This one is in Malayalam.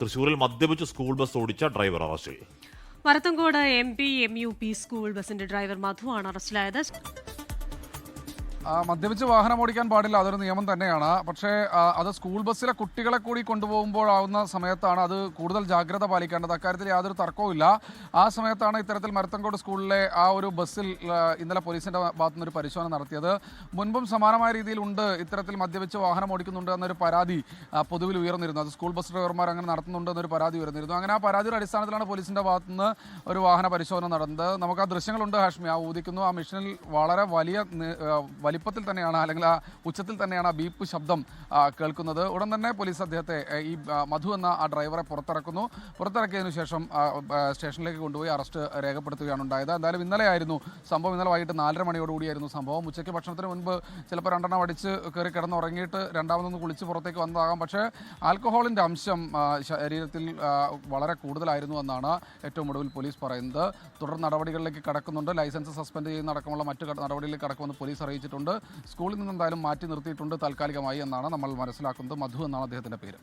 തൃശൂരിൽ മദ്യപിച്ച് സ്കൂൾ ബസ് ഓടിച്ച ഡ്രൈവർ അറസ്റ്റിൽ. മരത്തങ്കോട് MPMUP സ്കൂൾ ബസിന്റെ ഡ്രൈവർ മധുവാണ് അറസ്റ്റിലായത്. മദ്യപിച്ച് വാഹനം ഓടിക്കാൻ പാടില്ല, അതൊരു നിയമം തന്നെയാണ്. പക്ഷേ അത് സ്കൂൾ ബസ്സിലെ കുട്ടികളെ കൂടി കൊണ്ടുപോകുമ്പോഴാവുന്ന സമയത്താണ് അത് കൂടുതൽ ജാഗ്രത പാലിക്കേണ്ടത്. അക്കാര്യത്തിൽ യാതൊരു തർക്കവുമില്ല. ആ സമയത്താണ് ഇത്തരത്തിൽ മരത്തങ്കോട് സ്കൂളിലെ ആ ഒരു ബസ്സിൽ ഇന്നലെ പോലീസിന്റെ ഭാഗത്തുനിന്ന് ഒരു പരിശോധന നടത്തിയത്. മുൻപും സമാനമായ രീതിയിലുണ്ട് ഇത്തരത്തിൽ മദ്യപിച്ച് വാഹനം ഓടിക്കുന്നുണ്ട് എന്നൊരു പരാതി പൊതുവിൽ ഉയർന്നിരുന്നു. അത് സ്കൂൾ ബസ് ഡ്രൈവർമാർ അങ്ങനെ നടത്തുന്നുണ്ട് എന്നൊരു പരാതി ഉയർന്നിരുന്നു. അങ്ങനെ ആ പരാതിയുടെ അടിസ്ഥാനത്തിലാണ് പോലീസിന്റെ ഭാഗത്തുനിന്ന് ഒരു വാഹന പരിശോധന നടന്നത്. നമുക്ക് ആ ദൃശ്യങ്ങളുണ്ട് ഹാഷ്മി. ആ ഊതിക്കുന്നു, ആ മെഷീനിൽ വളരെ വലിപ്പത്തിൽ തന്നെയാണ്, അല്ലെങ്കിൽ ആ ഉച്ചത്തിൽ തന്നെയാണ് ആ ബീപ്പ് ശബ്ദം കേൾക്കുന്നത്. ഉടൻ തന്നെ പോലീസ് അദ്ദേഹത്തെ, ഈ മധു എന്ന ആ ഡ്രൈവറെ പുറത്തിറക്കിയതിനു ശേഷം സ്റ്റേഷനിലേക്ക് കൊണ്ടുപോയി അറസ്റ്റ് രേഖപ്പെടുത്തുകയാണ് ഉണ്ടായത്. എന്തായാലും ഇന്നലെയായിരുന്നു സംഭവം. ഇന്നലെ വൈകിട്ട് 4:30 മണിയോടുകൂടിയായിരുന്നു സംഭവം. ഉച്ചയ്ക്ക് ഭക്ഷണത്തിന് മുൻപ് ചിലപ്പോൾ 2 അടിച്ച് കയറി കിടന്നുറങ്ങിയിട്ട് രണ്ടാമതൊന്ന് കുളിച്ച് പുറത്തേക്ക് വന്നതാകാം. പക്ഷേ ആൽക്കഹോളിൻ്റെ അംശം ശരീരത്തിൽ വളരെ കൂടുതലായിരുന്നു എന്നാണ് ഏറ്റവും ഒടുവിൽ പോലീസ് പറയുന്നത്. തുടർ നടപടികളിലേക്ക് കടക്കുന്നുണ്ട്. ലൈസൻസ് സസ്പെൻഡ് ചെയ്യുന്ന അടക്കമുള്ള മറ്റു നടപടികളിലേക്ക് കടക്കുമെന്ന് പോലീസ് അറിയിച്ചിട്ടുണ്ട്. സ്കൂളിൽ നിന്ന് എന്തായാലും മാറ്റി നിർത്തിയിട്ടുണ്ട് താൽക്കാലികമായി എന്നാണ് നമ്മൾ മനസ്സിലാക്കുന്നത്. മധു എന്നാണ് അദ്ദേഹത്തിൻ്റെ പേര്.